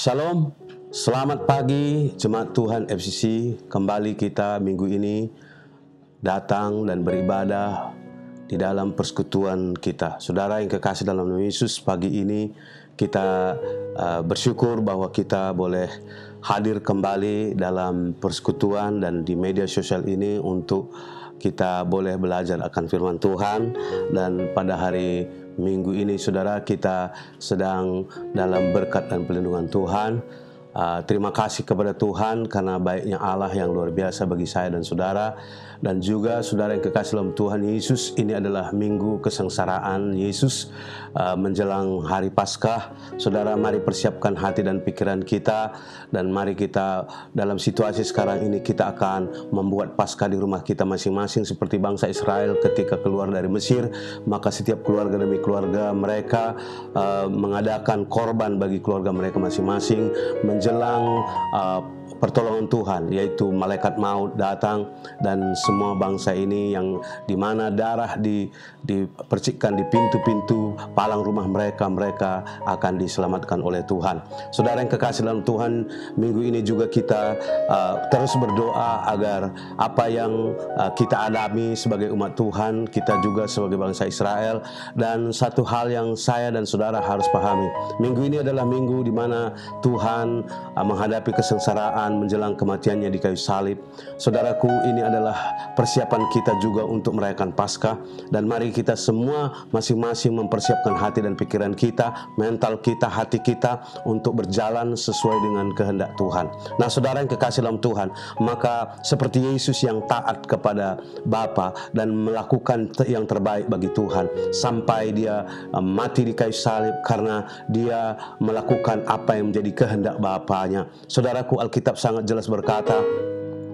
Shalom, selamat pagi Jemaat Tuhan FCC. Kembali kita minggu ini datang dan beribadah di dalam persekutuan kita. Saudara yang kekasih dalam nama Yesus, pagi ini kita bersyukur bahwa kita boleh hadir kembali dalam persekutuan dan di media sosial ini untuk kita boleh belajar akan firman Tuhan. Dan pada hari Minggu ini saudara, kita sedang dalam berkat dan perlindungan Tuhan. Terima kasih kepada Tuhan karena baiknya Allah yang luar biasa bagi saya dan saudara. Dan juga saudara yang kekasih dalam Tuhan Yesus, ini adalah minggu kesengsaraan Yesus menjelang hari Paskah. Saudara, mari persiapkan hati dan pikiran kita, dan mari kita dalam situasi sekarang ini kita akan membuat Paskah di rumah kita masing-masing seperti bangsa Israel ketika keluar dari Mesir. Maka setiap keluarga demi keluarga mereka mengadakan korban bagi keluarga mereka masing-masing menjelang pertolongan Tuhan, yaitu malaikat maut datang dan semua bangsa ini yang dimana darah dipercikkan di pintu-pintu palang rumah mereka akan diselamatkan oleh Tuhan. Saudara yang kekasih dalam Tuhan, minggu ini juga kita terus berdoa agar apa yang kita alami sebagai umat Tuhan, kita juga sebagai bangsa Israel. Dan satu hal yang saya dan saudara harus pahami, minggu ini adalah minggu di mana Tuhan menghadapi kesengsaraan menjelang kematiannya di kayu salib. Saudaraku, ini adalah persiapan kita juga untuk merayakan Paskah. Dan mari kita semua masing-masing mempersiapkan hati dan pikiran kita, mental kita, hati kita untuk berjalan sesuai dengan kehendak Tuhan. Nah saudara yang kekasih dalam Tuhan, maka seperti Yesus yang taat kepada Bapa dan melakukan yang terbaik bagi Tuhan sampai dia mati di kayu salib karena dia melakukan apa yang menjadi kehendak Bapanya. Saudaraku, Alkitab sangat jelas berkata,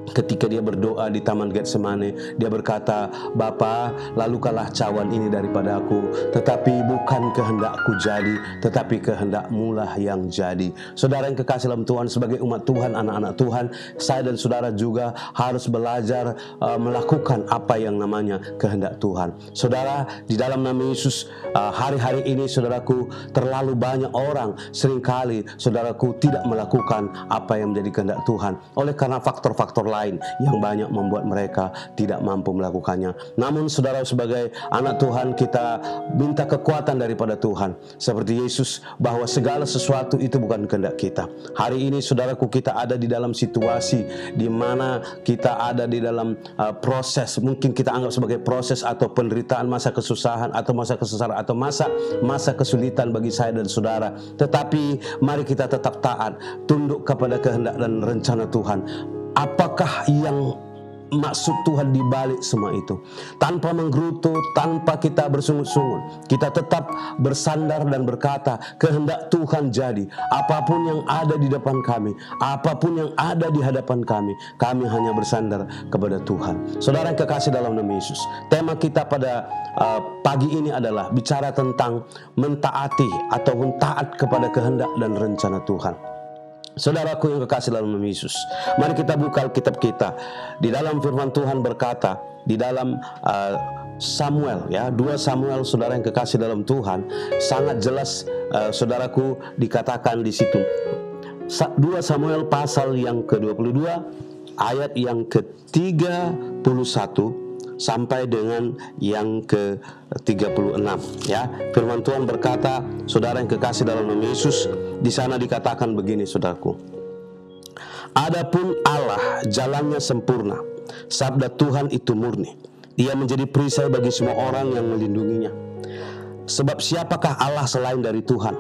ketika dia berdoa di Taman Getsemane, dia berkata, "Bapa, lalukanlah cawan ini daripada aku, tetapi bukan kehendakku jadi, tetapi kehendak-Mu lah yang jadi." Saudara yang kekasih dalam Tuhan, sebagai umat Tuhan, anak-anak Tuhan, saya dan saudara juga harus belajar melakukan apa yang namanya kehendak Tuhan. Saudara, di dalam nama Yesus, hari-hari ini saudaraku, terlalu banyak orang seringkali saudaraku tidak melakukan apa yang menjadi kehendak Tuhan oleh karena faktor-faktor lain yang banyak membuat mereka tidak mampu melakukannya. Namun saudara, sebagai anak Tuhan, kita minta kekuatan daripada Tuhan seperti Yesus, bahwa segala sesuatu itu bukan kehendak kita. Hari ini saudaraku, kita ada di dalam situasi di mana kita ada di dalam proses, mungkin kita anggap sebagai proses atau penderitaan, masa kesusahan atau masa kesengsaraan atau masa kesulitan bagi saya dan saudara. Tetapi mari kita tetap taat, tunduk kepada kehendak dan rencana Tuhan. Apakah yang maksud Tuhan di balik semua itu? Tanpa menggerutu, tanpa kita bersungut-sungut, kita tetap bersandar dan berkata, kehendak Tuhan jadi. Apapun yang ada di depan kami, apapun yang ada di hadapan kami hanya bersandar kepada Tuhan. Saudara yang kekasih dalam nama Yesus, tema kita pada pagi ini adalah bicara tentang mentaati ataupun taat kepada kehendak dan rencana Tuhan. Saudaraku yang kekasih dalam nama Yesus, mari kita buka Alkitab kita. Di dalam firman Tuhan berkata, di dalam Samuel, 2 Samuel, saudara yang kekasih dalam Tuhan, sangat jelas saudaraku dikatakan di situ. 2 Samuel pasal yang ke-22 ayat yang ke-31 sampai dengan yang ke-36, ya. Firman Tuhan berkata, saudara yang kekasih dalam nama Yesus, di sana dikatakan begini, saudaraku. Adapun Allah jalannya sempurna, sabda Tuhan itu murni. Ia menjadi perisai bagi semua orang yang melindunginya. Sebab siapakah Allah selain dari Tuhan?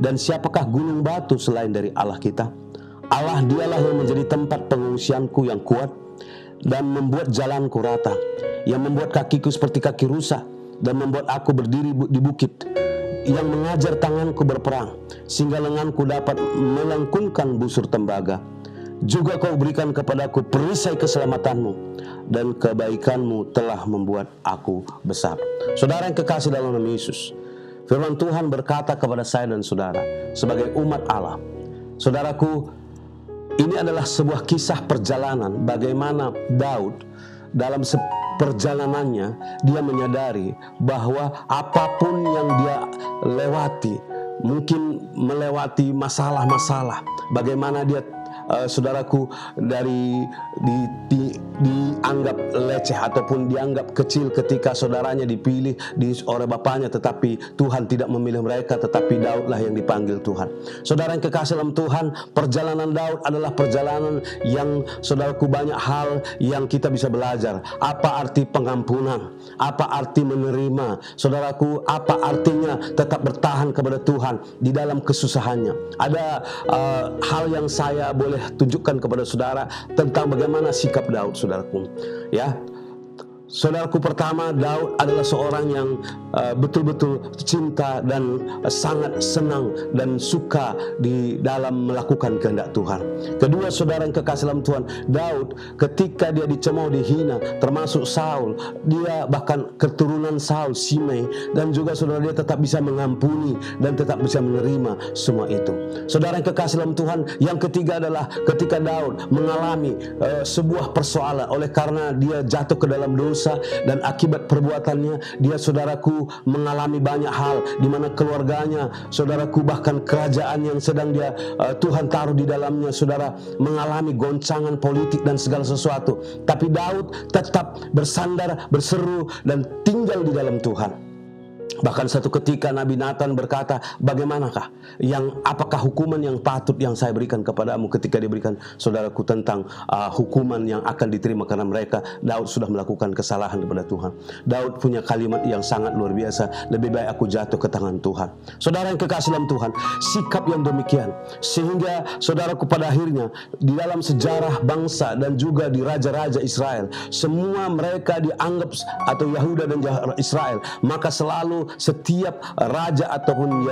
Dan siapakah gunung batu selain dari Allah kita? Allah dialah yang menjadi tempat pengungsianku yang kuat dan membuat jalanku rata, yang membuat kakiku seperti kaki rusa dan membuat aku berdiri di bukit, yang mengajar tanganku berperang sehingga lenganku dapat melengkungkan busur tembaga. Juga kau berikan kepadaku perisai keselamatanmu, dan kebaikanmu telah membuat aku besar. Saudara yang kekasih dalam nama Yesus, firman Tuhan berkata kepada saya dan saudara sebagai umat Allah. Saudaraku, ini adalah sebuah kisah perjalanan bagaimana Daud dalam perjalanannya dia menyadari bahwa apapun yang dia lewati, mungkin melewati masalah-masalah, bagaimana dia saudaraku dianggap leceh ataupun dianggap kecil ketika saudaranya dipilih oleh bapaknya, tetapi Tuhan tidak memilih mereka, tetapi Daudlah yang dipanggil Tuhan. Saudara yang kekasih dalam Tuhan, perjalanan Daud adalah perjalanan yang saudaraku banyak hal yang kita bisa belajar. Apa arti pengampunan? Apa arti menerima? Saudaraku, apa artinya tetap bertahan kepada Tuhan di dalam kesusahannya? Ada hal yang saya boleh tunjukkan kepada saudara tentang bagaimana sikap Daud, saudaraku. Ya, saudaraku, pertama, Daud adalah seorang yang betul-betul cinta dan sangat senang dan suka di dalam melakukan kehendak Tuhan. Kedua, saudara yang kekasih dalam Tuhan, Daud ketika dia dicemooh, dihina, termasuk Saul, dia bahkan keturunan Saul, Simei, dan juga saudara, dia tetap bisa mengampuni dan tetap bisa menerima semua itu. Saudara yang kekasih dalam Tuhan, yang ketiga adalah ketika Daud mengalami sebuah persoalan oleh karena dia jatuh ke dalam dosa, dan akibat perbuatannya dia, saudaraku, mengalami banyak hal di mana keluarganya, saudaraku, bahkan kerajaan yang sedang dia Tuhan taruh di dalamnya, saudara, mengalami goncangan politik dan segala sesuatu. Tapi Daud tetap bersandar, berseru, dan tinggal di dalam Tuhan. Bahkan satu ketika Nabi Nathan berkata, bagaimanakah apakah hukuman yang patut yang saya berikan kepadamu? Ketika diberikan, saudaraku, tentang hukuman yang akan diterima karena mereka, Daud sudah melakukan kesalahan kepada Tuhan. Daud punya kalimat yang sangat luar biasa, lebih baik aku jatuh ke tangan Tuhan. Saudara yang kekasih dalam Tuhan, sikap yang demikian sehingga, saudaraku, pada akhirnya di dalam sejarah bangsa dan juga di raja-raja Israel, semua mereka dianggap, atau Yahuda dan Israel, maka selalu setiap raja ataupun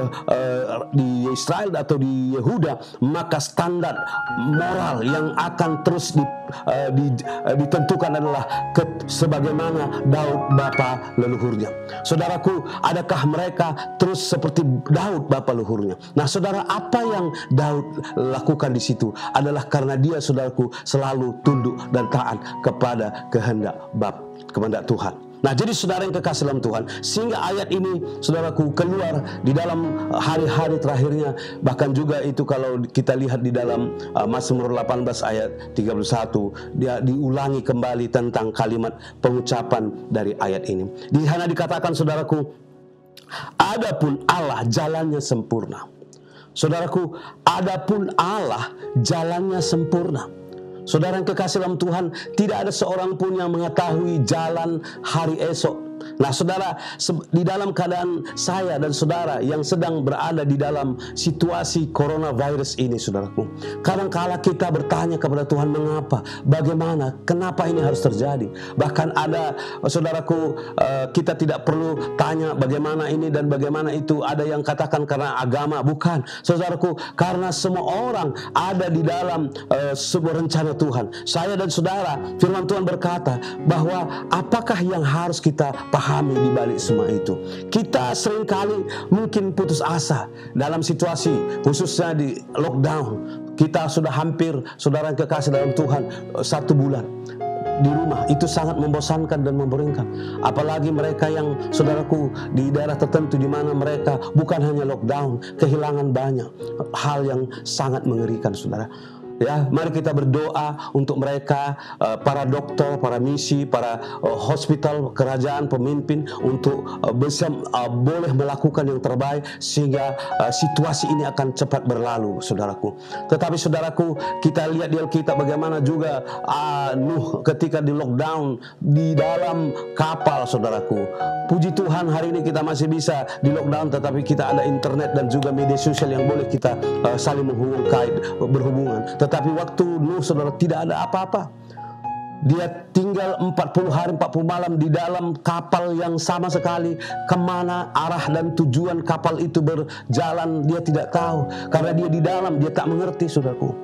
di Israel atau di Yehuda, maka standar moral yang akan terus ditentukan adalah sebagaimana Daud bapa leluhurnya. Saudaraku, adakah mereka terus seperti Daud bapa leluhurnya? Nah, saudara, apa yang Daud lakukan di situ adalah karena dia, saudaraku, selalu tunduk dan taat kepada kehendak Tuhan. Nah, jadi saudara yang kekasih dalam Tuhan, sehingga ayat ini, saudaraku, keluar di dalam hari-hari terakhirnya. Bahkan juga itu kalau kita lihat di dalam Mazmur 18 ayat 31, dia diulangi kembali tentang kalimat pengucapan dari ayat ini. Di sana dikatakan, saudaraku, adapun Allah jalannya sempurna. Saudaraku, adapun Allah jalannya sempurna. Saudara yang kekasih dalam Tuhan, tidak ada seorang pun yang mengetahui jalan hari esok. Nah, saudara, di dalam keadaan saya dan saudara yang sedang berada di dalam situasi coronavirus ini, saudaraku, kadang-kala kita bertanya kepada Tuhan, mengapa, bagaimana, kenapa ini harus terjadi. Bahkan ada, saudaraku, kita tidak perlu tanya bagaimana ini dan bagaimana itu. Ada yang katakan karena agama, bukan, saudaraku, karena semua orang ada di dalam sebuah rencana Tuhan. Saya dan saudara, firman Tuhan berkata bahwa apakah yang harus kita pahami di balik semua itu. Kita seringkali mungkin putus asa dalam situasi, khususnya di lockdown. Kita sudah hampir, saudara yang kekasih dalam Tuhan, 1 bulan di rumah. Itu sangat membosankan dan memboringkan. Apalagi mereka yang, saudaraku, di daerah tertentu di mana mereka bukan hanya lockdown, kehilangan banyak hal yang sangat mengerikan, saudara. Ya, mari kita berdoa untuk mereka, para dokter, para misi, para hospital, kerajaan, pemimpin, untuk bisa boleh melakukan yang terbaik sehingga situasi ini akan cepat berlalu, saudaraku. Tetapi saudaraku, kita lihat di Alkitab bagaimana juga Nuh ketika di lockdown di dalam kapal, saudaraku. Puji Tuhan, hari ini kita masih bisa di lockdown, tetapi kita ada internet dan juga media sosial yang boleh kita saling berhubungan. Tetapi waktu Nuh, saudara, tidak ada apa-apa. Dia tinggal 40 hari 40 malam di dalam kapal yang sama sekali kemana arah dan tujuan kapal itu berjalan dia tidak tahu. Karena dia di dalam, dia tak mengerti, saudaraku.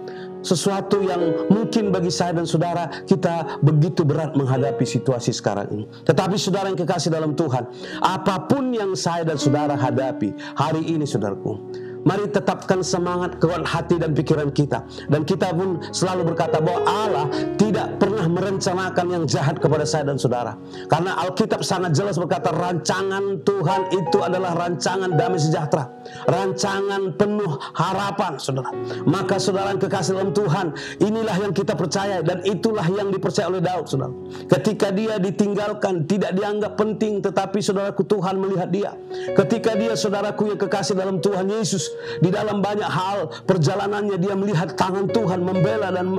Sesuatu yang mungkin bagi saya dan saudara, kita begitu berat menghadapi situasi sekarang ini. Tetapi saudara yang kekasih dalam Tuhan, apapun yang saya dan saudara hadapi hari ini, saudaraku, mari tetapkan semangat, kuat hati dan pikiran kita. Dan kita pun selalu berkata bahwa Allah tidak pernah merencanakan yang jahat kepada saya dan saudara. Karena Alkitab sangat jelas berkata, rancangan Tuhan itu adalah rancangan damai sejahtera. rancangan penuh harapan, saudara. Maka saudara yang kekasih dalam Tuhan, inilah yang kita percaya dan itulah yang dipercaya oleh Daud, saudara. Ketika dia ditinggalkan, tidak dianggap penting, tetapi saudaraku, Tuhan melihat dia. Ketika dia, saudaraku yang kekasih dalam Tuhan Yesus, di dalam banyak hal perjalanannya dia melihat tangan Tuhan membela dan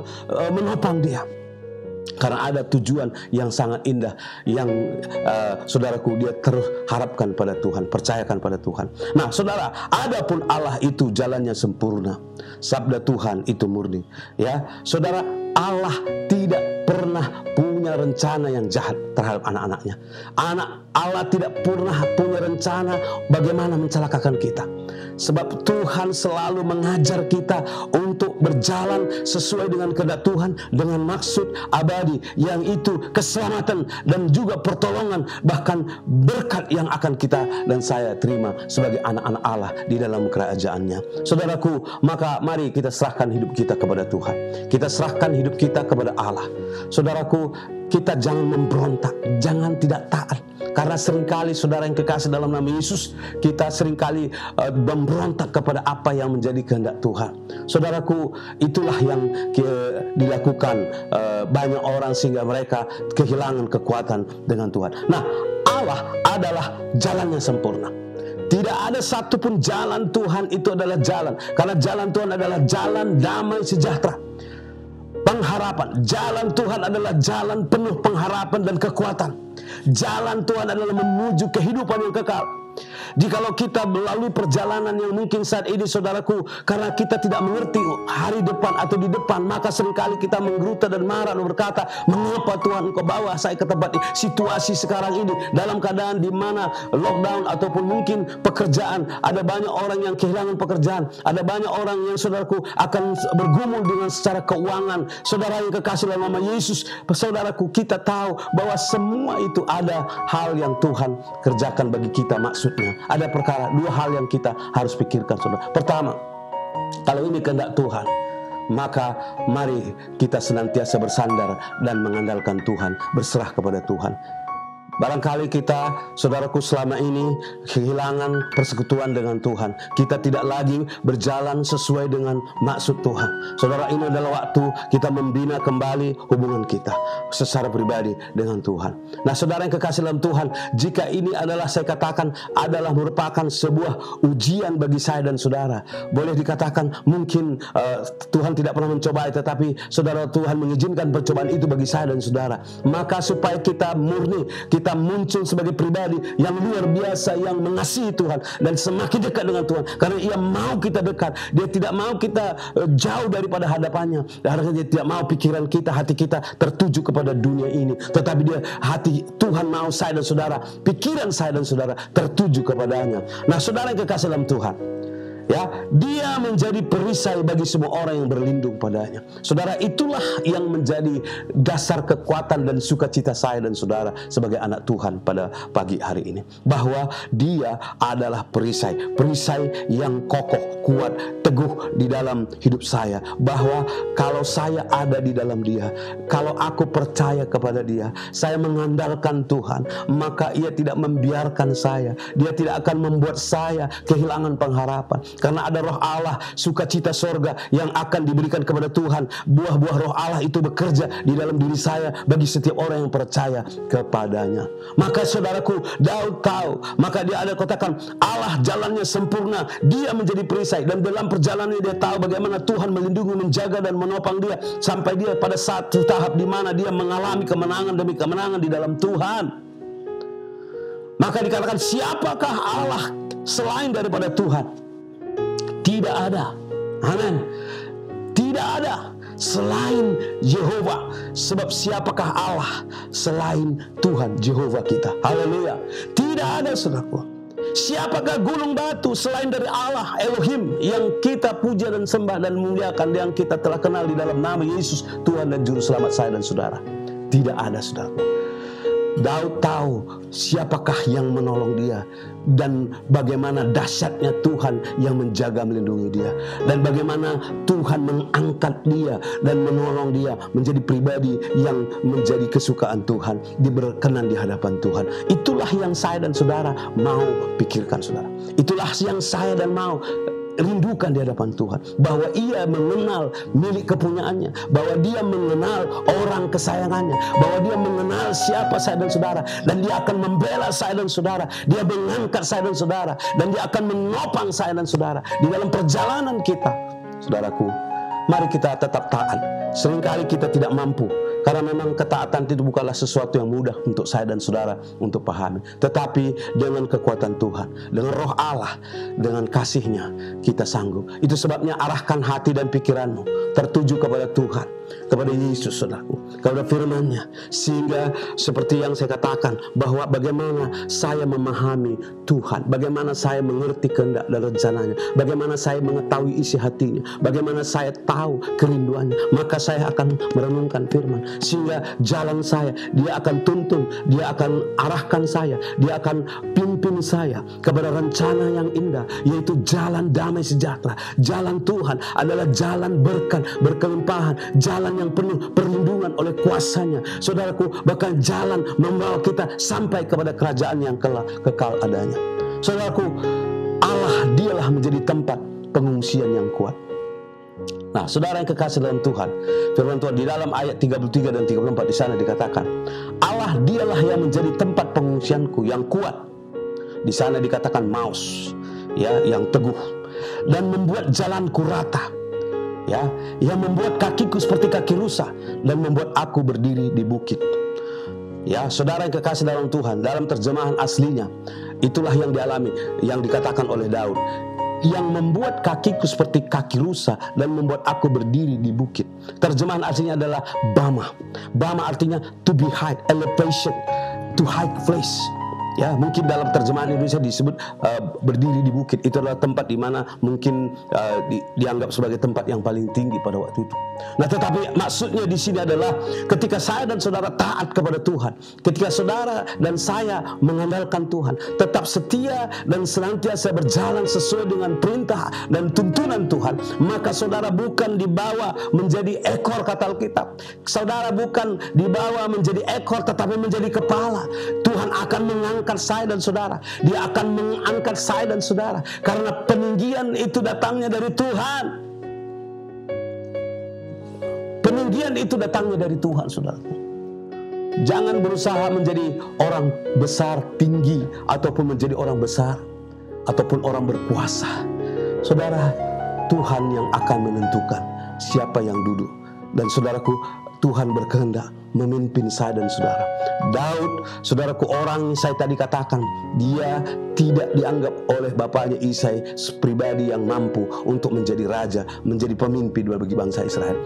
menopang dia. Karena ada tujuan yang sangat indah yang saudaraku, dia terus harapkan pada Tuhan, percayakan pada Tuhan. Nah saudara, adapun Allah itu jalannya sempurna, sabda Tuhan itu murni. Ya saudara, Allah tidak pernah punya rencana yang jahat terhadap anak-anaknya. Allah tidak pernah punya rencana bagaimana mencelakakan kita. Sebab Tuhan selalu mengajar kita untuk berjalan sesuai dengan kehendak Tuhan, dengan maksud abadi, yang itu keselamatan dan juga pertolongan, bahkan berkat yang akan kita dan saya terima sebagai anak-anak Allah di dalam kerajaannya. Saudaraku, maka mari kita serahkan hidup kita kepada Tuhan. Kita serahkan hidup kita kepada Allah. Saudaraku, kita jangan memberontak, jangan tidak taat. Karena seringkali saudara yang kekasih dalam nama Yesus, kita seringkali memberontak kepada apa yang menjadi kehendak Tuhan. Saudaraku, itulah yang dilakukan banyak orang sehingga mereka kehilangan kekuatan dengan Tuhan. Nah, Allah adalah jalan yang sempurna. Tidak ada satupun jalan Tuhan itu adalah jalan. Karena jalan Tuhan adalah jalan damai sejahtera, pengharapan. Jalan Tuhan adalah jalan penuh pengharapan dan kekuatan. Jalan Tuhan adalah menuju kehidupan yang kekal. Jikalau kita melalui perjalanan yang mungkin saat ini, saudaraku, karena kita tidak mengerti hari depan atau di depan, maka seringkali kita menggerutu dan marah dan berkata, mengapa Tuhan Engkau bawa saya ke tempat situasi sekarang ini, dalam keadaan di mana lockdown ataupun mungkin pekerjaan, ada banyak orang yang kehilangan pekerjaan, ada banyak orang yang saudaraku akan bergumul dengan secara keuangan. Saudara yang kekasih dalam nama Yesus, saudaraku, kita tahu bahwa semua itu ada hal yang Tuhan kerjakan bagi kita. Maksudnya ada perkara, dua hal yang kita harus pikirkan, saudara. Pertama, kalau ini kehendak Tuhan, maka mari kita senantiasa bersandar dan mengandalkan Tuhan, berserah kepada Tuhan. Barangkali kita, saudaraku, selama ini kehilangan persekutuan dengan Tuhan. Kita tidak lagi berjalan sesuai dengan maksud Tuhan. Saudara, ini adalah waktu kita membina kembali hubungan kita secara pribadi dengan Tuhan. Nah, saudara yang kekasih dalam Tuhan, jika ini adalah, saya katakan, adalah merupakan sebuah ujian bagi saya dan saudara. Boleh dikatakan mungkin Tuhan tidak pernah mencobai, tetapi saudara, Tuhan mengizinkan percobaan itu bagi saya dan saudara. Maka supaya kita murni, kita muncul sebagai pribadi yang luar biasa, yang mengasihi Tuhan dan semakin dekat dengan Tuhan. Karena Ia mau kita dekat. Dia tidak mau kita jauh daripada hadapannya. Karena Dia tidak mau pikiran kita, hati kita tertuju kepada dunia ini. Tetapi Dia, hati Tuhan mau saya dan saudara, pikiran saya dan saudara tertuju kepadanya. Nah, saudara yang kekasih dalam Tuhan, ya, Dia menjadi perisai bagi semua orang yang berlindung padanya. Saudara, itulah yang menjadi dasar kekuatan dan sukacita saya dan saudara sebagai anak Tuhan pada pagi hari ini. Bahwa Dia adalah perisai yang kokoh, kuat, teguh di dalam hidup saya. Bahwa kalau saya ada di dalam Dia, kalau aku percaya kepada Dia, saya mengandalkan Tuhan, maka Ia tidak membiarkan saya. Dia tidak akan membuat saya kehilangan pengharapan. Karena ada roh Allah, sukacita sorga yang akan diberikan kepada Tuhan. Buah-buah roh Allah itu bekerja di dalam diri saya bagi setiap orang yang percaya kepadanya. Maka saudaraku, Daud tahu, maka dia ada katakan, Allah jalannya sempurna, Dia menjadi perisai. Dan dalam perjalanannya dia tahu bagaimana Tuhan melindungi, menjaga dan menopang dia, sampai dia pada satu tahap di mana dia mengalami kemenangan demi kemenangan di dalam Tuhan. Maka dikatakan, siapakah Allah selain daripada Tuhan? Tidak ada. Amin. Tidak ada selain Yehova. Sebab siapakah Allah selain Tuhan Yehova kita? Haleluya. Tidak ada, saudaraku. Siapakah gunung batu selain dari Allah Elohim yang kita puja dan sembah dan muliakan, yang kita telah kenal di dalam nama Yesus, Tuhan dan Juru Selamat saya dan saudara? Tidak ada, saudaraku. Daud tahu siapakah yang menolong dia dan bagaimana dahsyatnya Tuhan yang menjaga melindungi dia, dan bagaimana Tuhan mengangkat dia dan menolong dia menjadi pribadi yang menjadi kesukaan Tuhan, diberkenan di hadapan Tuhan. Itulah yang saya dan saudara mau pikirkan, saudara. Itulah yang saya dan mau rindukan di hadapan Tuhan, bahwa ia mengenal milik kepunyaannya, bahwa dia mengenal orang kesayangannya, bahwa dia mengenal siapa saya dan saudara, dan dia akan membela saya dan saudara, dia mengangkat saya dan saudara, dan dia akan menopang saya dan saudara di dalam perjalanan kita. Saudaraku, mari kita tetap taat. Seringkali kita tidak mampu, karena memang ketaatan itu bukanlah sesuatu yang mudah untuk saya dan saudara untuk pahami. Tetapi dengan kekuatan Tuhan, dengan roh Allah, dengan kasih-Nya, kita sanggup. Itu sebabnya arahkan hati dan pikiranmu tertuju kepada Tuhan, kepada Yesus, saudaraku, kepada firman-Nya. Sehingga seperti yang saya katakan, bahwa bagaimana saya memahami Tuhan, bagaimana saya mengerti kehendak dan rencananya, bagaimana saya mengetahui isi hatinya, bagaimana saya tahu kerinduannya, maka saya akan merenungkan firman, sehingga jalan saya, dia akan tuntun, dia akan arahkan saya, dia akan pimpin saya kepada rencana yang indah, yaitu jalan damai sejahtera. Jalan Tuhan adalah jalan berkat, berkelimpahan, jalan yang penuh perlindungan oleh kuasanya, saudaraku, bahkan jalan membawa kita sampai kepada kerajaan yang kekal adanya. Saudaraku, Allah dialah menjadi tempat pengungsian yang kuat. Nah, saudara yang kekasih dalam Tuhan, firman Tuhan di dalam ayat 33 dan 34 di sana dikatakan, Allah dialah yang menjadi tempat pengungsianku yang kuat. Di sana dikatakan maus, ya, yang teguh, dan membuat jalanku rata, ya, yang membuat kakiku seperti kaki rusa, dan membuat aku berdiri di bukit. Ya, saudara yang kekasih dalam Tuhan, dalam terjemahan aslinya, itulah yang dialami, yang dikatakan oleh Daud, yang membuat kakiku seperti kaki rusa dan membuat aku berdiri di bukit. Terjemahan aslinya adalah Bama. Bama artinya to be high, elevation, to high place. Ya, mungkin dalam terjemahan Indonesia disebut berdiri di bukit. Itu adalah tempat di mana mungkin dianggap sebagai tempat yang paling tinggi pada waktu itu. Nah, tetapi maksudnya di sini adalah ketika saya dan saudara taat kepada Tuhan, ketika saudara dan saya mengandalkan Tuhan, tetap setia dan senantiasa berjalan sesuai dengan perintah dan tuntunan Tuhan, maka saudara bukan dibawa menjadi ekor, kata Alkitab. Saudara bukan dibawa menjadi ekor, tetapi menjadi kepala. Tuhan akan mengangkat saya dan saudara. Dia akan mengangkat saya dan saudara, karena peninggian itu datangnya dari Tuhan. Peninggian itu datangnya dari Tuhan, saudara. Jangan berusaha menjadi orang besar, tinggi, ataupun menjadi orang besar, ataupun orang berkuasa. Saudara, Tuhan yang akan menentukan siapa yang duduk. Dan saudaraku, Tuhan berkehendak memimpin saya dan saudara. Daud, saudaraku, orang yang saya tadi katakan, dia tidak dianggap oleh bapaknya Isai pribadi yang mampu untuk menjadi raja, menjadi pemimpin bagi bangsa Israel.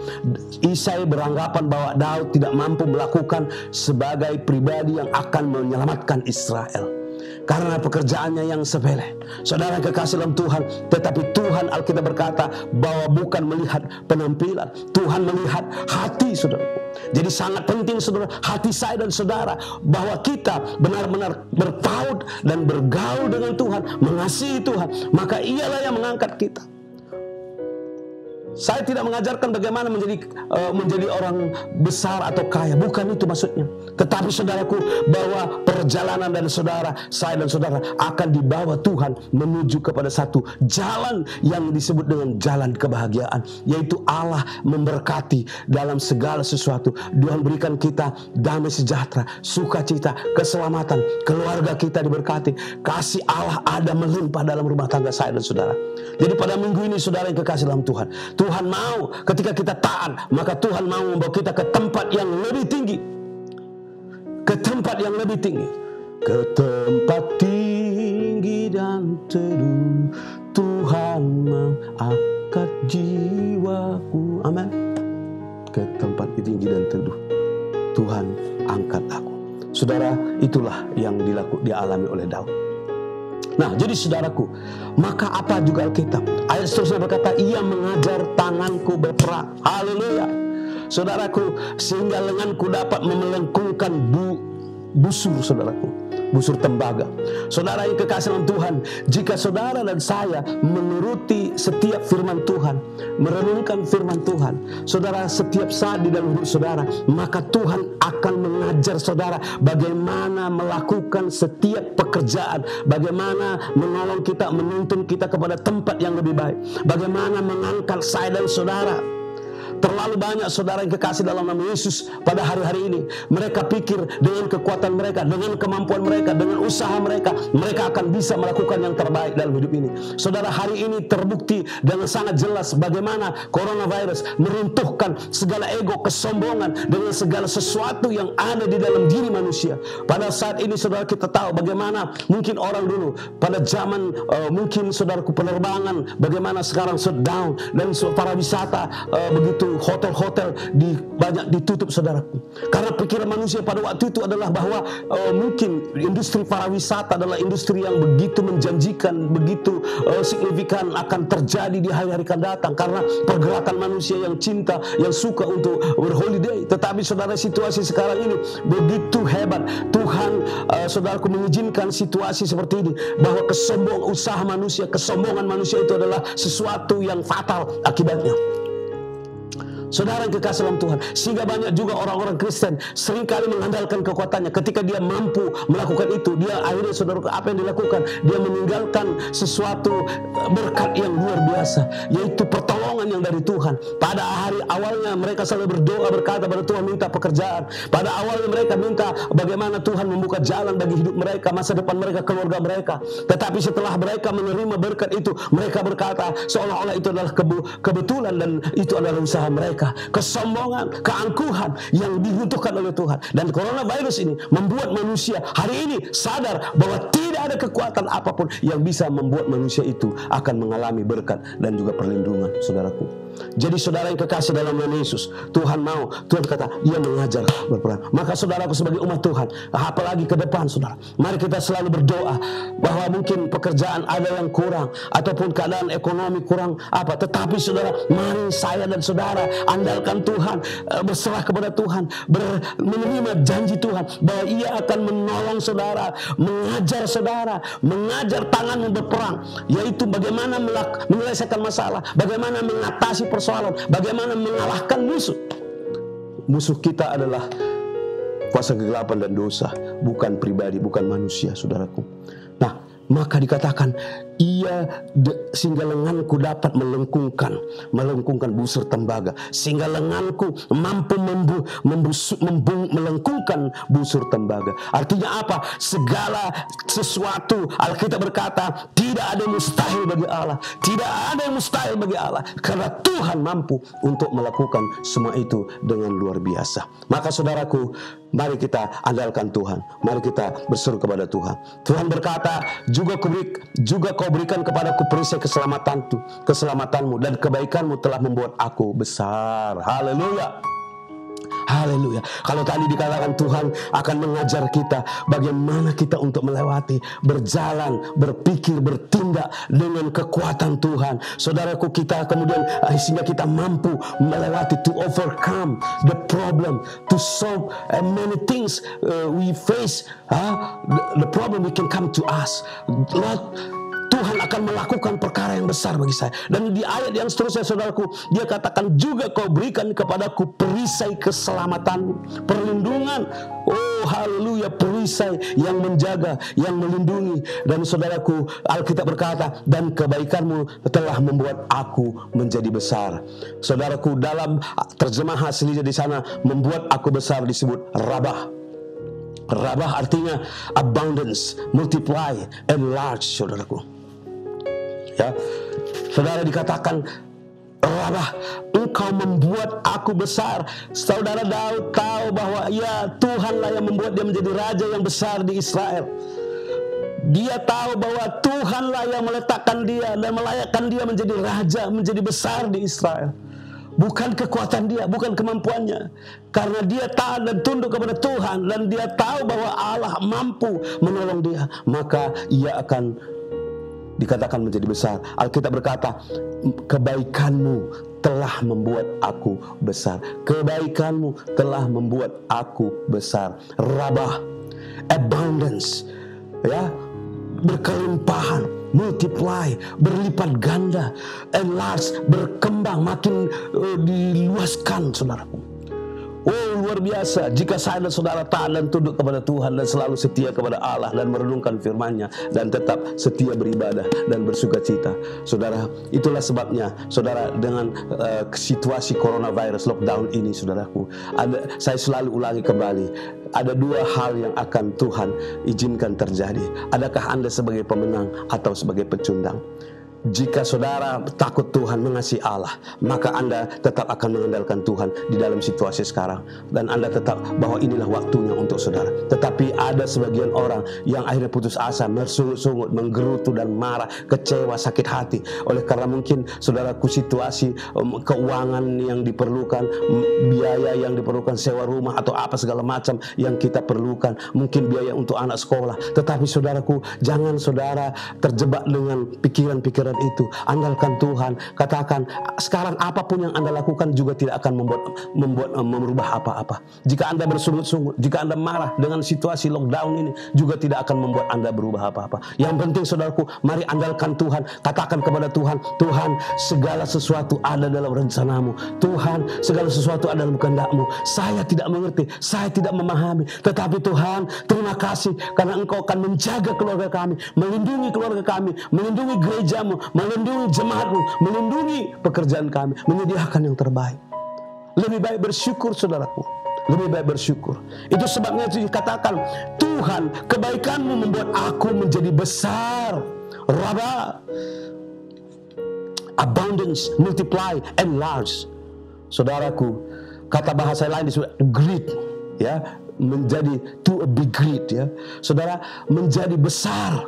Isai beranggapan bahwa Daud tidak mampu melakukan sebagai pribadi yang akan menyelamatkan Israel, karena pekerjaannya yang sepele. Saudara kekasih dalam Tuhan, tetapi Tuhan, Alkitab berkata bahwa bukan melihat penampilan, Tuhan melihat hati, saudaraku. Jadi sangat penting, saudara, hati saya dan saudara, bahwa kita benar-benar berpaut dan bergaul dengan Tuhan, mengasihi Tuhan, maka ialah yang mengangkat kita. Saya tidak mengajarkan bagaimana menjadi orang besar atau kaya, bukan itu maksudnya. Tetapi saudaraku, bahwa perjalanan dari saudara, saya dan saudara akan dibawa Tuhan menuju kepada satu jalan yang disebut dengan jalan kebahagiaan, yaitu Allah memberkati dalam segala sesuatu. Tuhan berikan kita damai sejahtera, sukacita, keselamatan, keluarga kita diberkati, kasih Allah ada melimpah dalam rumah tangga saya dan saudara. Jadi pada minggu ini, saudara yang kekasih dalam Tuhan, Tuhan mau ketika kita taat, maka Tuhan mau membawa kita ke tempat yang lebih tinggi. Ke tempat yang lebih tinggi. Ke tempat tinggi dan teduh, Tuhan mengangkat jiwaku. Amin. Ke tempat tinggi dan teduh, Tuhan angkat aku. Saudara, itulah yang dialami oleh Daud. Nah, jadi saudaraku, maka apa juga Alkitab? Ayat seterusnya berkata, ia mengajar tanganku berperang. Haleluya. Saudaraku, sehingga lenganku dapat memelengkungkan busur, saudaraku, busur tembaga. Saudara yang kekasih dalam Tuhan, jika saudara dan saya menuruti setiap firman Tuhan, merenungkan firman Tuhan, saudara, setiap saat di dalam hidup saudara, maka Tuhan akan mengajar saudara bagaimana melakukan setiap pekerjaan, bagaimana menolong kita, menuntun kita kepada tempat yang lebih baik, bagaimana mengangkat saya dan saudara. Terlalu banyak saudara yang kekasih dalam nama Yesus pada hari-hari ini, mereka pikir dengan kekuatan mereka, dengan kemampuan mereka, dengan usaha mereka, mereka akan bisa melakukan yang terbaik dalam hidup ini. Saudara, hari ini terbukti dengan sangat jelas bagaimana coronavirus meruntuhkan segala ego, kesombongan, dengan segala sesuatu yang ada di dalam diri manusia. Pada saat ini saudara, kita tahu bagaimana mungkin orang dulu pada zaman mungkin saudaraku penerbangan, bagaimana sekarang shutdown, dan para wisata begitu hotel-hotel banyak ditutup, saudaraku. Karena pikiran manusia pada waktu itu adalah bahwa mungkin industri pariwisata adalah industri yang begitu menjanjikan, begitu signifikan akan terjadi di hari-hari akan datang, karena pergerakan manusia yang cinta, yang suka untuk berholiday. Tetapi saudara, situasi sekarang ini begitu hebat. Tuhan saudaraku mengizinkan situasi seperti ini, bahwa usaha manusia, kesombongan manusia itu adalah sesuatu yang fatal akibatnya. Saudara yang kekasih dalam Tuhan, sehingga banyak juga orang-orang Kristen seringkali mengandalkan kekuatannya. Ketika dia mampu melakukan itu, dia akhirnya, saudara, apa yang dilakukan? Dia meninggalkan sesuatu berkat yang luar biasa, yaitu pertolongan yang dari Tuhan. Pada hari awalnya mereka selalu berdoa, berkata pada Tuhan, minta pekerjaan. Pada awalnya mereka minta bagaimana Tuhan membuka jalan bagi hidup mereka, masa depan mereka, keluarga mereka. Tetapi setelah mereka menerima berkat itu, mereka berkata seolah-olah itu adalah kebetulan dan itu adalah usaha mereka. Kesombongan, keangkuhan yang diruntuhkan oleh Tuhan. Dan coronavirus ini membuat manusia hari ini sadar bahwa tidak ada kekuatan apapun yang bisa membuat manusia itu akan mengalami berkat dan juga perlindungan, saudaraku. Jadi saudara yang kekasih dalam nama Yesus, Tuhan kata Dia mengajar berperang. Maka saudaraku, sebagai umat Tuhan, apalagi ke depan, saudara, mari kita selalu berdoa bahwa mungkin pekerjaan ada yang kurang, ataupun keadaan ekonomi kurang tetapi saudara, mari saya dan saudara andalkan Tuhan, berserah kepada Tuhan, menerima janji Tuhan bahwa Ia akan menolong saudara, mengajar saudara, mengajar tanganmu berperang, yaitu bagaimana menyelesaikan masalah, bagaimana mengatasi persoalan, bagaimana mengalahkan musuh. Musuh kita adalah kuasa kegelapan dan dosa, bukan pribadi, bukan manusia, saudaraku. Nah, maka dikatakan sehingga lenganku dapat melengkungkan busur tembaga, sehingga lenganku mampu melengkungkan busur tembaga. Artinya apa? Segala sesuatu, Alkitab berkata, tidak ada yang mustahil bagi Allah, tidak ada yang mustahil bagi Allah, karena Tuhan mampu untuk melakukan semua itu dengan luar biasa. Maka saudaraku, mari kita andalkan Tuhan, mari kita berseru kepada Tuhan. Tuhan berkata, juga kau berikan kepadaku perisai keselamatanmu, dan kebaikanmu telah membuat aku besar. Haleluya. Haleluya. Kalau tadi dikatakan Tuhan akan mengajar kita bagaimana kita untuk melewati, berjalan, berpikir, bertindak dengan kekuatan Tuhan. Saudaraku, kita kemudian sehingga kita mampu melewati, to overcome the problem, to solve many things we face. The problem we can come to us. Lord, Tuhan akan melakukan perkara yang besar bagi saya. Dan di ayat yang seterusnya, saudaraku, Dia katakan, juga kau berikan kepadaku perisai keselamatanmu, perlindungan. Oh haleluya, perisai yang menjaga, yang melindungi. Dan saudaraku, Alkitab berkata, dan kebaikanmu telah membuat aku menjadi besar. Saudaraku, dalam terjemah aslinya di sana, membuat aku besar disebut rabah. Rabah artinya abundance, multiply, enlarge, saudaraku. Ya, saudara, dikatakan Rabah, engkau membuat aku besar. Saudara Daud tahu bahwa ya Tuhanlah yang membuat dia menjadi raja yang besar di Israel. Dia tahu bahwa Tuhanlah yang meletakkan dia dan melayakkan dia menjadi raja, menjadi besar di Israel. Bukan kekuatan dia, bukan kemampuannya. Karena dia taat dan tunduk kepada Tuhan, dan dia tahu bahwa Allah mampu menolong dia, maka ia akan dikatakan menjadi besar. Alkitab berkata, kebaikanmu telah membuat aku besar. Kebaikanmu telah membuat aku besar. Rabah. abundance, ya, berkelimpahan, multiply, berlipat ganda, enlarge, berkembang, makin diluaskan, saudaraku. Oh, luar biasa jika saya dan saudara taat dan tunduk kepada Tuhan dan selalu setia kepada Allah dan merenungkan firman-Nya dan tetap setia beribadah dan bersukacita. Saudara, itulah sebabnya saudara dengan situasi coronavirus lockdown ini, saudaraku, saya selalu ulangi kembali, ada dua hal yang akan Tuhan izinkan terjadi. Adakah Anda sebagai pemenang atau sebagai pecundang? Jika saudara takut Tuhan, mengasihi Allah, maka Anda tetap akan mengandalkan Tuhan di dalam situasi sekarang. Dan Anda tetap bahwa inilah waktunya untuk saudara. Tetapi ada sebagian orang yang akhirnya putus asa, bersungut-sungut, menggerutu dan marah, kecewa, sakit hati. Oleh karena mungkin saudaraku situasi keuangan yang diperlukan, biaya yang diperlukan, sewa rumah atau apa segala macam yang kita perlukan. Mungkin biaya untuk anak sekolah. Tetapi saudaraku, jangan saudara terjebak dengan pikiran-pikiran itu. Andalkan Tuhan. Katakan, sekarang apapun yang Anda lakukan juga tidak akan merubah apa-apa. Jika Anda bersungut-sungut, jika Anda marah dengan situasi lockdown ini, juga tidak akan membuat Anda berubah apa-apa. Yang penting saudaraku, mari andalkan Tuhan. Katakan kepada Tuhan, Tuhan, segala sesuatu ada dalam rencanamu. Tuhan, segala sesuatu ada dalam kehendak-Mu. Saya tidak mengerti, saya tidak memahami, tetapi Tuhan, terima kasih karena Engkau akan menjaga keluarga kami, melindungi keluarga kami, melindungi gereja-Mu, melindungi jemaat-Mu, melindungi pekerjaan kami, menyediakan yang terbaik. Lebih baik bersyukur, saudaraku. Lebih baik bersyukur. Itu sebabnya dikatakan, Tuhan, kebaikan-Mu membuat aku menjadi besar. Raba, abundance, multiply, enlarge. Saudaraku, kata bahasa lain disebut great, ya, menjadi to be great, ya. Saudara, menjadi besar.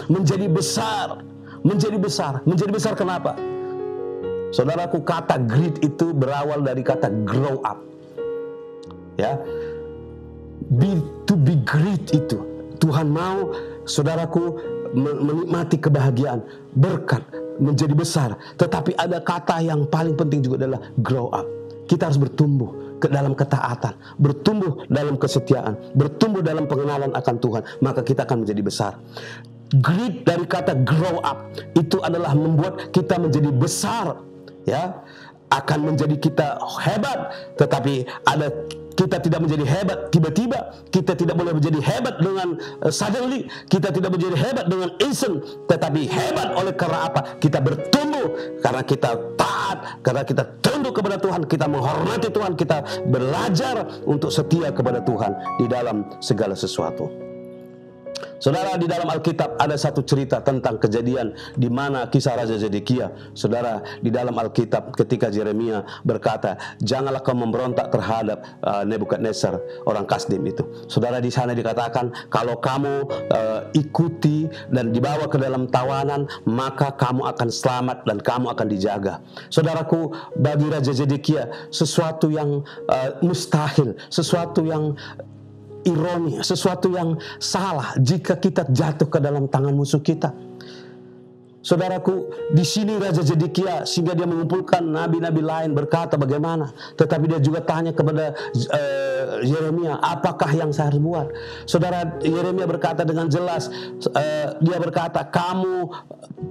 Menjadi besar. Menjadi besar. Menjadi besar kenapa? Saudaraku, kata great itu berawal dari kata grow up. Ya. To be great itu. Tuhan mau saudaraku menikmati kebahagiaan, berkat, menjadi besar. Tetapi ada kata yang paling penting juga adalah grow up. Kita harus bertumbuh ke dalam ketaatan, bertumbuh dalam kesetiaan, bertumbuh dalam pengenalan akan Tuhan, maka kita akan menjadi besar. Great dari kata grow up itu adalah membuat kita menjadi besar, ya, akan menjadi kita hebat. Tetapi ada kita tidak menjadi hebat tiba-tiba, kita tidak boleh menjadi hebat dengan suddenly, kita tidak menjadi hebat dengan instant, tetapi hebat oleh karena apa? Kita bertumbuh karena kita taat, karena kita tunduk kepada Tuhan, kita menghormati Tuhan, kita belajar untuk setia kepada Tuhan di dalam segala sesuatu. Saudara, di dalam Alkitab ada satu cerita tentang kejadian di mana kisah Raja Zedekia. Saudara, di dalam Alkitab ketika Yeremia berkata, janganlah kau memberontak terhadap Nebukadnezar, orang Kasdim itu. Saudara, di sana dikatakan, kalau kamu ikuti dan dibawa ke dalam tawanan, maka kamu akan selamat dan kamu akan dijaga. Saudaraku, bagi Raja Zedekia, sesuatu yang mustahil, sesuatu yang ironi, sesuatu yang salah jika kita jatuh ke dalam tangan musuh kita. Saudaraku, di sini Raja Zedekia sehingga dia mengumpulkan nabi-nabi lain berkata bagaimana, tetapi dia juga tanya kepada Yeremia, apakah yang saya harus buat? Saudara, Yeremia berkata dengan jelas, dia berkata, kamu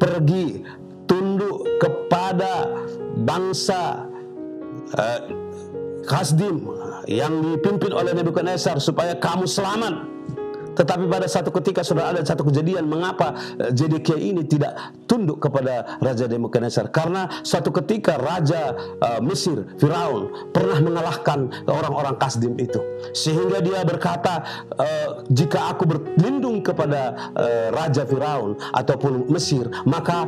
pergi tunduk kepada bangsa Kasdim yang dipimpin oleh Nebukadnezar supaya kamu selamat. Tetapi pada satu ketika, saudara, ada satu kejadian mengapa Zedekia ini tidak tunduk kepada Raja Nebukadnezar. Karena suatu ketika Raja Mesir, Firaun, pernah mengalahkan orang-orang Kasdim itu. Sehingga dia berkata, jika aku berlindung kepada Raja Firaun ataupun Mesir, maka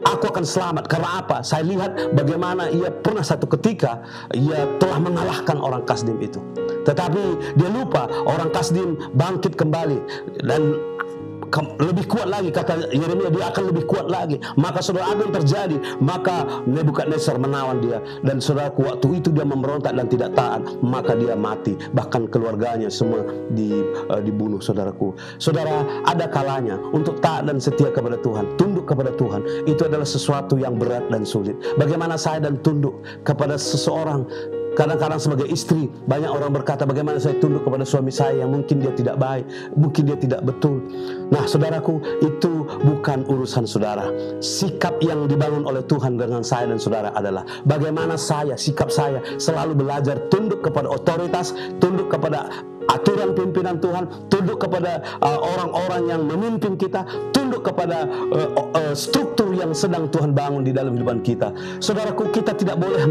aku akan selamat. Karena apa? Saya lihat bagaimana ia pernah satu ketika ia telah mengalahkan orang Kasdim itu. Tetapi dia lupa orang Kasdim bangkit kembali dan lebih kuat lagi, kata Yeremia, dia akan lebih kuat lagi. Maka saudara, apa yang terjadi? Maka Nebukadnezar menawan dia, dan saudara, waktu itu dia memberontak dan tidak taat, maka dia mati, bahkan keluarganya semua dibunuh. Saudaraku, saudara, ada kalanya untuk taat dan setia kepada Tuhan, tunduk kepada Tuhan, itu adalah sesuatu yang berat dan sulit. Bagaimana saya dan tunduk kepada seseorang Kadang-kadang sebagai istri, banyak orang berkata, bagaimana saya tunduk kepada suami saya yang mungkin dia tidak baik, mungkin dia tidak betul. Nah, saudaraku, itu bukan urusan saudara. Sikap yang dibangun oleh Tuhan dengan saya dan saudara adalah bagaimana sikap saya selalu belajar tunduk kepada otoritas, tunduk kepada aturan pimpinan Tuhan, tunduk kepada orang-orang yang memimpin kita, tunduk kepada struktur yang sedang Tuhan bangun di dalam kehidupan kita. Saudaraku, kita tidak boleh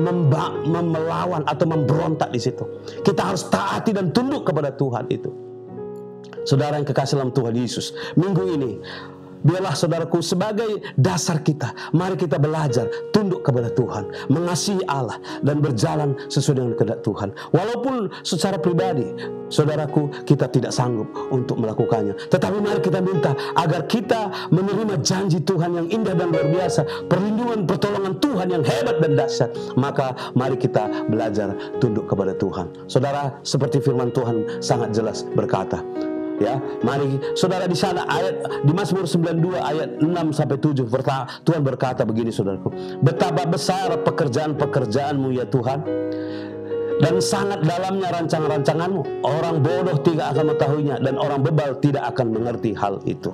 melawan atau memberontak di situ. Kita harus taati dan tunduk kepada Tuhan itu. Saudara yang kekasih dalam Tuhan Yesus, minggu ini biarlah saudaraku sebagai dasar kita, mari kita belajar tunduk kepada Tuhan, mengasihi Allah, dan berjalan sesuai dengan kehendak Tuhan. Walaupun secara pribadi, saudaraku, kita tidak sanggup untuk melakukannya, tetapi mari kita minta agar kita menerima janji Tuhan yang indah dan luar biasa, perlindungan, pertolongan Tuhan yang hebat dan dahsyat. Maka mari kita belajar tunduk kepada Tuhan. Saudara, seperti firman Tuhan sangat jelas berkata, ya, mari saudara di sana di Mazmur 92 ayat 6 sampai 7 Tuhan berkata begini, saudaraku, betapa besar pekerjaan-pekerjaanmu ya Tuhan, dan sangat dalamnya rancangan-rancanganmu. Orang bodoh tidak akan mengetahuinya, dan orang bebal tidak akan mengerti hal itu.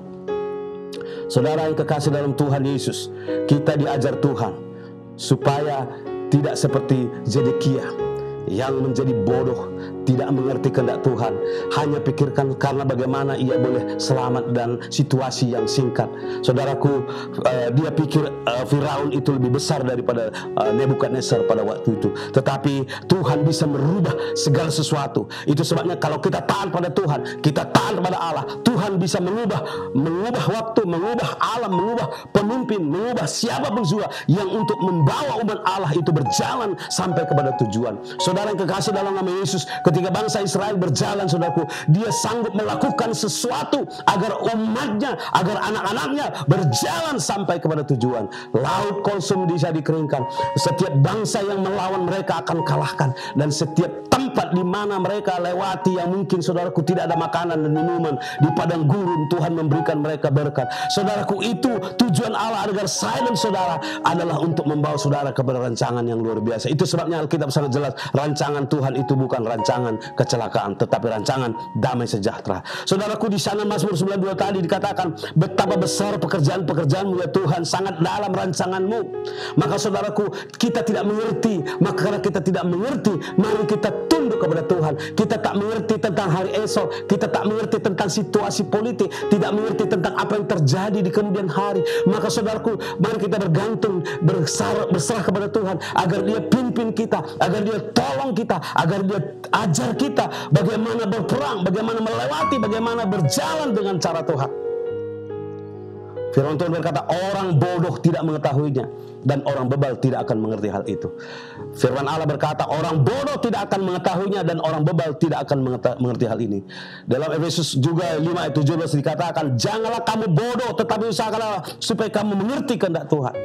Saudara yang kekasih dalam Tuhan Yesus, kita diajar Tuhan supaya tidak seperti Zedekia yang menjadi bodoh, tidak mengerti kehendak Tuhan, hanya pikirkan karena bagaimana ia boleh selamat dan situasi yang singkat. Saudaraku, dia pikir Firaun itu lebih besar daripada Nebukadnezar pada waktu itu. Tetapi Tuhan bisa merubah segala sesuatu. Itu sebabnya kalau kita taat pada Tuhan, kita taat pada Allah, Tuhan bisa mengubah waktu, mengubah alam, mengubah pemimpin, mengubah siapapun juga yang untuk membawa umat Allah itu berjalan sampai kepada tujuan. Saudara yang kekasih dalam nama Yesus, ketika bangsa Israel berjalan, saudaraku, dia sanggup melakukan sesuatu agar umatnya, agar anak-anaknya berjalan sampai kepada tujuan. Laut Kulsum bisa dikeringkan, setiap bangsa yang melawan mereka akan kalahkan, dan setiap tempat di mana mereka lewati yang mungkin, saudaraku, tidak ada makanan dan minuman, di padang gurun Tuhan memberikan mereka berkat. Saudaraku, itu tujuan Allah agar saya dan saudara adalah untuk membawa saudara kepada rancangan yang luar biasa. Itu sebabnya Alkitab sangat jelas, rancangan Tuhan itu bukan rancangan kecelakaan, tetapi rancangan damai sejahtera. Saudaraku, di sana Mazmur 92 tadi dikatakan, betapa besar pekerjaan-pekerjaanmu ya Tuhan, sangat dalam rancanganmu. Maka saudaraku, kita tidak mengerti, maka karena kita tidak mengerti, mari kita tunduk kepada Tuhan. Kita tak mengerti tentang hari esok, kita tak mengerti tentang situasi politik, tidak mengerti tentang apa yang terjadi di kemudian hari. Maka saudaraku, mari kita bergantung, berserah kepada Tuhan, agar dia pimpin kita, agar dia tolong kita, agar dia ajar kita bagaimana berperang, bagaimana melewati, bagaimana berjalan dengan cara Tuhan. Firman Tuhan berkata, orang bodoh tidak mengetahuinya, dan orang bebal tidak akan mengerti hal itu. Firman Allah berkata, orang bodoh tidak akan mengetahuinya, dan orang bebal tidak akan mengerti hal ini. Dalam Efesus juga 5 ayat 17 dikatakan, janganlah kamu bodoh, tetapi usahakanlah supaya kamu mengerti kehendak Tuhan.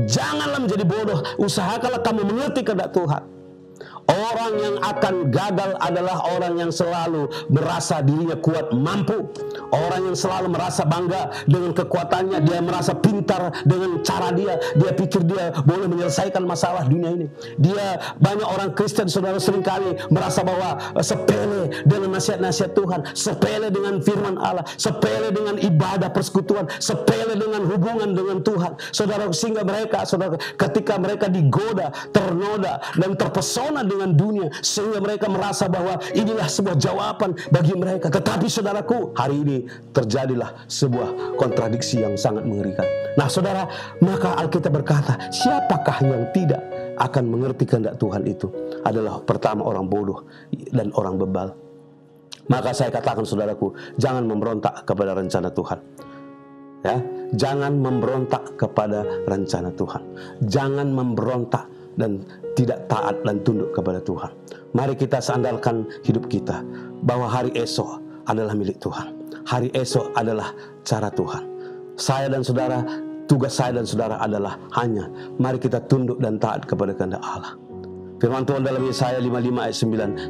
Janganlah menjadi bodoh, usahakanlah kamu mengerti kehendak Tuhan. Orang yang akan gagal adalah orang yang selalu merasa dirinya kuat, mampu. Orang yang selalu merasa bangga dengan kekuatannya, dia merasa pintar dengan cara dia pikir dia boleh menyelesaikan masalah dunia ini. Banyak orang Kristen, saudara, seringkali merasa bahwa sepele dengan nasihat-nasihat Tuhan, sepele dengan firman Allah, sepele dengan ibadah persekutuan, sepele dengan hubungan dengan Tuhan. Saudara, sehingga mereka, saudara, ketika mereka digoda, ternoda, dan terpesona dengan dunia, sehingga mereka merasa bahwa inilah sebuah jawaban bagi mereka. Tetapi saudaraku, hari ini terjadilah sebuah kontradiksi yang sangat mengerikan. Nah saudara, maka Alkitab berkata, siapakah yang tidak akan mengerti kehendak Tuhan itu? Adalah pertama orang bodoh dan orang bebal. Maka saya katakan, saudaraku, jangan memberontak kepada rencana Tuhan. Ya, jangan memberontak kepada rencana Tuhan. Jangan memberontak dan tidak taat dan tunduk kepada Tuhan. Mari kita sandalkan hidup kita bahwa hari esok adalah milik Tuhan. Hari esok adalah cara Tuhan. Saya dan saudara, tugas saya dan saudara adalah hanya mari kita tunduk dan taat kepada kehendak Allah. Firman Tuhan dalam Yesaya 55 ayat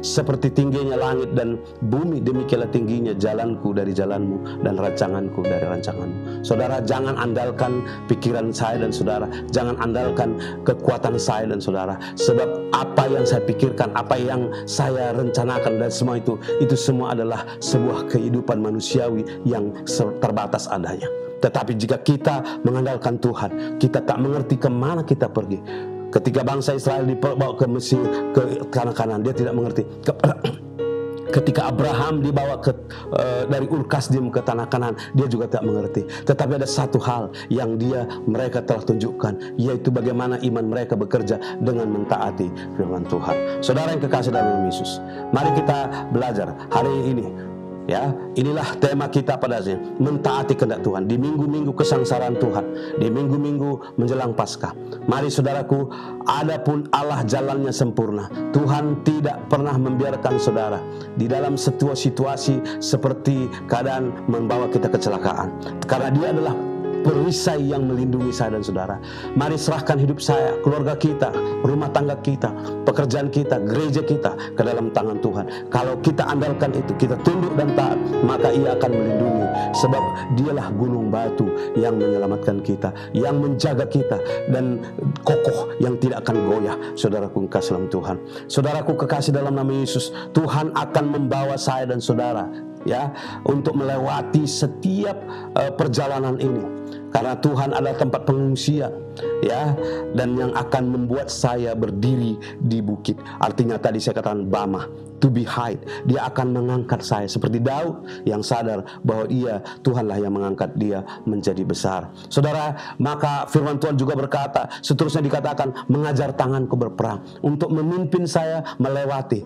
9, seperti tingginya langit dan bumi, demikianlah tingginya jalanku dari jalanmu dan rancanganku dari rancanganmu. Saudara, jangan andalkan pikiran saya dan saudara, jangan andalkan kekuatan saya dan saudara, sebab apa yang saya pikirkan, apa yang saya rencanakan dan semua itu semua adalah sebuah kehidupan manusiawi yang terbatas adanya. Tetapi jika kita mengandalkan Tuhan, kita tak mengerti kemana kita pergi. Ketika bangsa Israel dibawa ke Mesir, ke tanah Kanaan, dia tidak mengerti. Ketika Abraham dibawa dari Ur Kasdim ke tanah Kanaan, dia juga tidak mengerti. Tetapi ada satu hal yang mereka telah tunjukkan, yaitu bagaimana iman mereka bekerja dengan mentaati firman Tuhan. Saudara yang kekasih dalam Yesus, mari kita belajar hari ini. Ya, inilah tema kita pada hari ini, mentaati kehendak Tuhan di minggu-minggu kesengsaraan Tuhan, di minggu-minggu menjelang Paskah. Mari saudaraku, adapun Allah jalannya sempurna. Tuhan tidak pernah membiarkan saudara di dalam sebuah situasi seperti keadaan membawa kita kecelakaan, karena Dia adalah perisai yang melindungi saya dan saudara. Mari serahkan hidup saya, keluarga kita, rumah tangga kita, pekerjaan kita, gereja kita ke dalam tangan Tuhan. Kalau kita andalkan itu, kita tunduk dan taat, maka Ia akan melindungi. Sebab Dialah gunung batu yang menyelamatkan kita, yang menjaga kita, dan kokoh yang tidak akan goyah. Saudaraku kekasih dalam Tuhan, saudaraku kekasih dalam nama Yesus, Tuhan akan membawa saya dan saudara, ya, untuk melewati setiap perjalanan ini. Karena Tuhan adalah tempat pengungsian, ya, dan yang akan membuat saya berdiri di bukit. Artinya tadi saya katakan Bama, to be high. Dia akan mengangkat saya seperti Daud yang sadar bahwa Tuhanlah yang mengangkat dia menjadi besar. Saudara, maka firman Tuhan juga berkata, seterusnya dikatakan, mengajar tanganku berperang untuk memimpin saya melewati.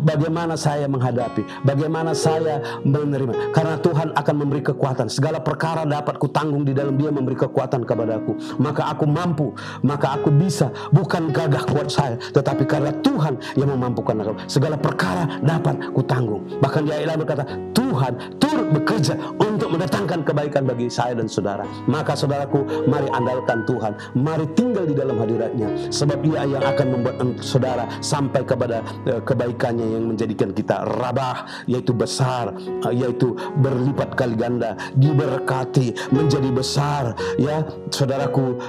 Bagaimana saya menghadapi, bagaimana saya menerima. Karena Tuhan akan memberi kekuatan. Segala perkara dapat kutanggung di dalam Dia memberi kekuatan kepadaku. Maka aku mampu, maka aku bisa. Bukan gagah kuat saya, tetapi karena Tuhan yang memampukan aku. Segala perkara dapat kutanggung. Bahkan di ayat lain berkata, Tuhan turut bekerja untuk mendatangkan kebaikan bagi saya dan saudara. Maka saudaraku, mari andalkan Tuhan, mari tinggal di dalam hadiratnya, sebab Ia yang akan membuat saudara sampai kepada kebaikannya yang menjadikan kita rabah, yaitu besar, yaitu berlipat kali ganda, diberkati, menjadi besar, ya saudaraku,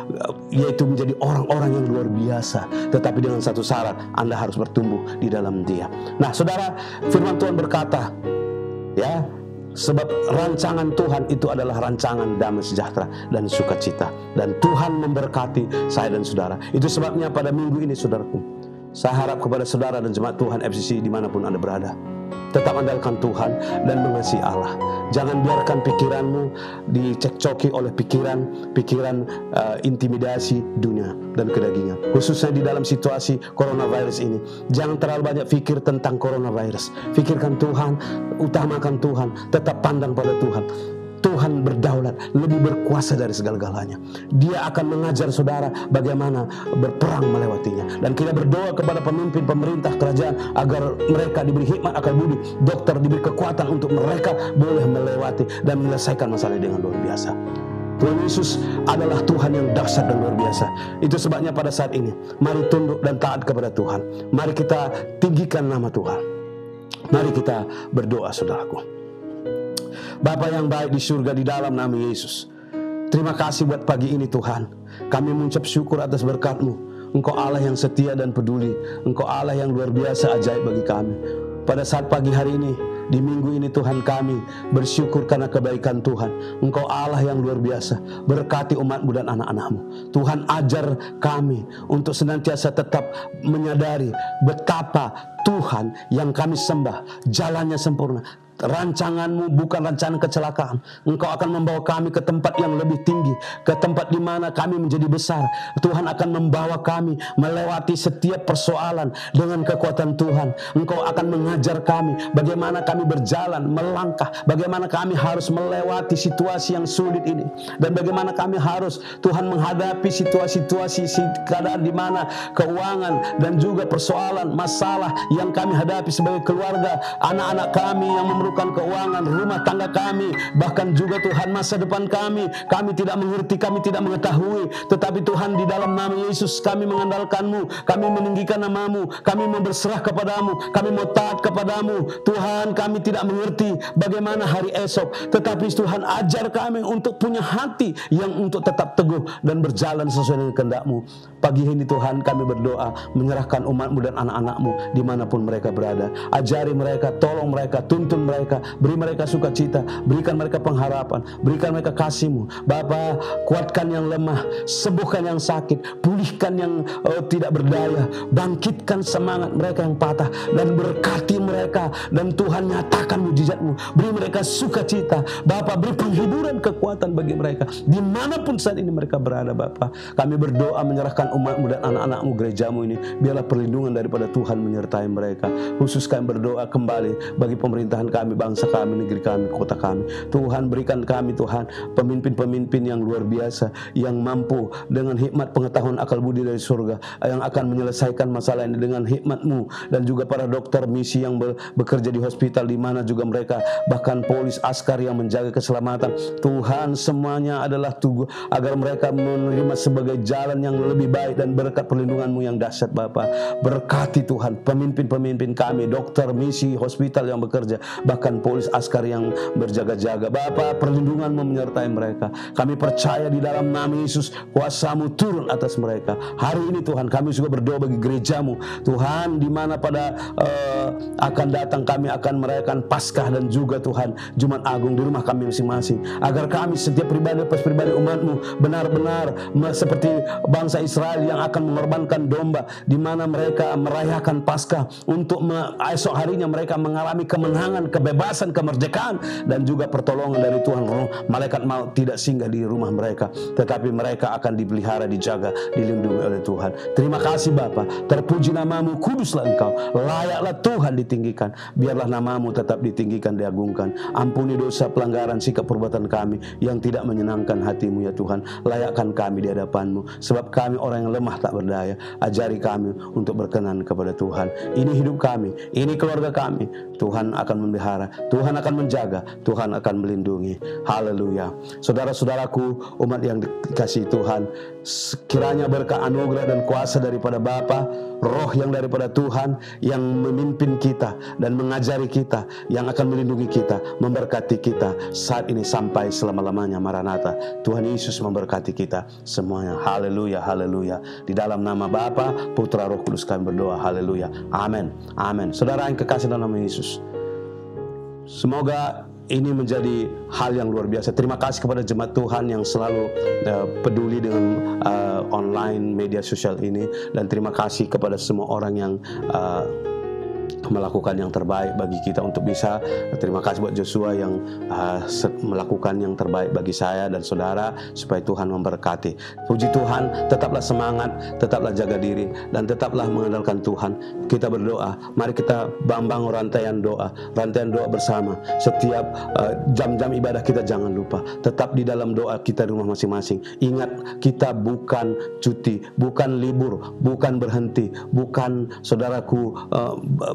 yaitu menjadi orang-orang yang luar biasa. Tetapi dengan satu syarat, Anda harus bertumbuh di dalam Dia. Nah saudara, firman Tuhan berkata, ya, sebab rancangan Tuhan itu adalah rancangan damai sejahtera dan sukacita, dan Tuhan memberkati saya dan saudara. Itu sebabnya pada minggu ini saudaraku, saya harap kepada saudara dan jemaat Tuhan FCC dimanapun Anda berada, tetap andalkan Tuhan dan mengasihi Allah. Jangan biarkan pikiranmu dicekcoki oleh pikiran intimidasi dunia dan kedagingan. Khususnya di dalam situasi coronavirus ini. Jangan terlalu banyak pikir tentang coronavirus. Pikirkan Tuhan, utamakan Tuhan, tetap pandang pada Tuhan. Tuhan berdaulat, lebih berkuasa dari segala-galanya. Dia akan mengajar saudara bagaimana berperang melewatinya. Dan kita berdoa kepada pemimpin pemerintah kerajaan agar mereka diberi hikmat akal budi, dokter diberi kekuatan untuk mereka boleh melewati dan menyelesaikan masalah dengan luar biasa. Tuhan Yesus adalah Tuhan yang dahsyat dan luar biasa. Itu sebabnya pada saat ini, mari tunduk dan taat kepada Tuhan. Mari kita tinggikan nama Tuhan. Mari kita berdoa saudaraku. Bapa yang baik di surga, di dalam nama Yesus, terima kasih buat pagi ini Tuhan. Kami mengucap syukur atas berkat-Mu. Engkau Allah yang setia dan peduli. Engkau Allah yang luar biasa ajaib bagi kami. Pada saat pagi hari ini, di minggu ini Tuhan, kami bersyukur karena kebaikan Tuhan. Engkau Allah yang luar biasa. Berkati umat-Mu dan anak-anak-Mu. Tuhan, ajar kami untuk senantiasa tetap menyadari betapa Tuhan yang kami sembah jalannya sempurna. Rancangan-Mu bukan rancangan kecelakaan. Engkau akan membawa kami ke tempat yang lebih tinggi, ke tempat di mana kami menjadi besar. Tuhan akan membawa kami melewati setiap persoalan dengan kekuatan Tuhan. Engkau akan mengajar kami bagaimana kami berjalan, melangkah, bagaimana kami harus melewati situasi yang sulit ini, dan bagaimana kami harus Tuhan menghadapi situasi-situasi keadaan di mana keuangan dan juga persoalan, masalah yang kami hadapi sebagai keluarga, anak-anak kami yang memerlukan memerlukan keuangan, rumah tangga kami, bahkan juga Tuhan masa depan kami. Kami tidak mengerti, kami tidak mengetahui, tetapi Tuhan di dalam nama Yesus kami mengandalkan-Mu, kami meninggikan nama-Mu, kami mau berserah kepadamu, kami mau taat kepadamu. Tuhan, kami tidak mengerti bagaimana hari esok, tetapi Tuhan ajar kami untuk punya hati yang untuk tetap teguh dan berjalan sesuai dengan kehendak-Mu. Pagi ini Tuhan kami berdoa menyerahkan umat-Mu dan anak-anak-Mu dimanapun mereka berada. Ajari mereka, tolong mereka, tuntun mereka, beri mereka sukacita, berikan mereka pengharapan, berikan mereka kasih-Mu. Bapa, kuatkan yang lemah, sembuhkan yang sakit, pulihkan yang tidak berdaya, bangkitkan semangat mereka yang patah, dan berkati mereka. Dan Tuhan, nyatakan mujizat-Mu, beri mereka sukacita. Bapa, beri penghiburan, kekuatan bagi mereka dimanapun saat ini mereka berada. Bapa, kami berdoa menyerahkan umat-Mu dan anak-anak-Mu, gereja-Mu ini, biarlah perlindungan daripada Tuhan menyertai mereka. Khusus kami berdoa kembali bagi pemerintahan kami, bangsa kami, negeri kami, kota kami. Tuhan, berikan kami Tuhan pemimpin-pemimpin yang luar biasa, yang mampu dengan hikmat, pengetahuan, akal budi dari surga, yang akan menyelesaikan masalah ini dengan hikmat-Mu. Dan juga para dokter misi yang bekerja di hospital, di mana juga mereka, bahkan polis, askar yang menjaga keselamatan. Tuhan, semuanya adalah agar mereka menerima sebagai jalan yang lebih baik dan berkat perlindungan-Mu yang dahsyat. Bapa, berkati Tuhan pemimpin-pemimpin kami, dokter misi, hospital yang bekerja, bahkan polis, askar yang berjaga-jaga. Bapa, perlindungan-Mu menyertai mereka. Kami percaya di dalam nama Yesus, kuasa-Mu turun atas mereka. Hari ini Tuhan, kami juga berdoa bagi gereja-Mu Tuhan, di mana pada akan datang kami akan merayakan Paskah dan juga Tuhan Jumat Agung di rumah kami masing-masing, agar kami setiap pribadi umat-Mu benar-benar seperti bangsa Israel yang akan mengorbankan domba, di mana mereka merayakan Paskah untuk esok harinya mereka mengalami kemenangan, kebebasan, kemerdekaan, dan juga pertolongan dari Tuhan. Malaikat maut tidak singgah di rumah mereka, tetapi mereka akan dipelihara, dijaga, dilindungi oleh Tuhan. Terima kasih Bapa, terpuji nama-Mu, kuduslah Engkau, layaklah Tuhan ditinggikan. Biarlah nama-Mu tetap ditinggikan, diagungkan. Ampuni dosa, pelanggaran, sikap, perbuatan kami yang tidak menyenangkan hati-Mu ya Tuhan. Layakkan kami di hadapan-Mu, sebab kami orang yang lemah tak berdaya. Ajari kami untuk berkenan kepada Tuhan. Ini hidup kami, ini keluarga kami. Tuhan akan memelihara, Tuhan akan menjaga, Tuhan akan melindungi. Haleluya. Saudara-saudaraku, umat yang dikasihi Tuhan, sekiranya berkah, anugerah, dan kuasa daripada Bapa, roh yang daripada Tuhan yang memimpin kita dan mengajari kita, yang akan melindungi kita, memberkati kita saat ini sampai selama-lamanya. Maranatha. Tuhan Yesus memberkati kita semuanya. Haleluya, haleluya. Di dalam nama Bapa, Putra, Roh Kudus kami berdoa. Haleluya. Amin. Amin. Saudara yang kekasih dalam nama Yesus, semoga ini menjadi hal yang luar biasa. Terima kasih kepada jemaat Tuhan yang selalu peduli dengan online media sosial ini, dan terima kasih kepada semua orang yang melakukan yang terbaik bagi kita untuk bisa. Terima kasih buat Joshua yang melakukan yang terbaik bagi saya dan saudara, supaya Tuhan memberkati. Puji Tuhan, tetaplah semangat, tetaplah jaga diri, dan tetaplah mengandalkan Tuhan. Kita berdoa, mari kita bangun rantaian doa bersama. Setiap jam-jam ibadah kita jangan lupa, tetap di dalam doa kita di rumah masing-masing. Ingat, kita bukan cuti, bukan libur, bukan berhenti, bukan saudaraku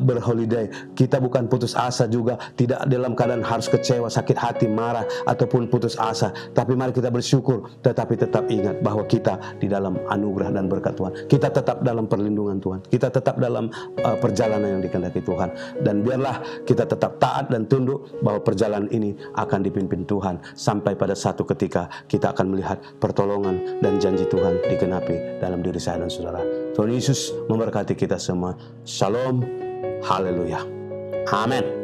berholiday. Kita bukan putus asa juga, tidak dalam keadaan harus kecewa, sakit hati, marah, ataupun putus asa. Tapi mari kita bersyukur, tetapi tetap ingat bahwa kita di dalam anugerah dan berkat Tuhan. Kita tetap dalam perlindungan Tuhan. Kita tetap dalam perjalanan yang dikehendaki Tuhan. Dan biarlah kita tetap taat dan tunduk bahwa perjalanan ini akan dipimpin Tuhan, sampai pada satu ketika kita akan melihat pertolongan dan janji Tuhan digenapi dalam diri saya dan saudara. Tuhan Yesus memberkati kita semua. Shalom. Haleluya. Amin.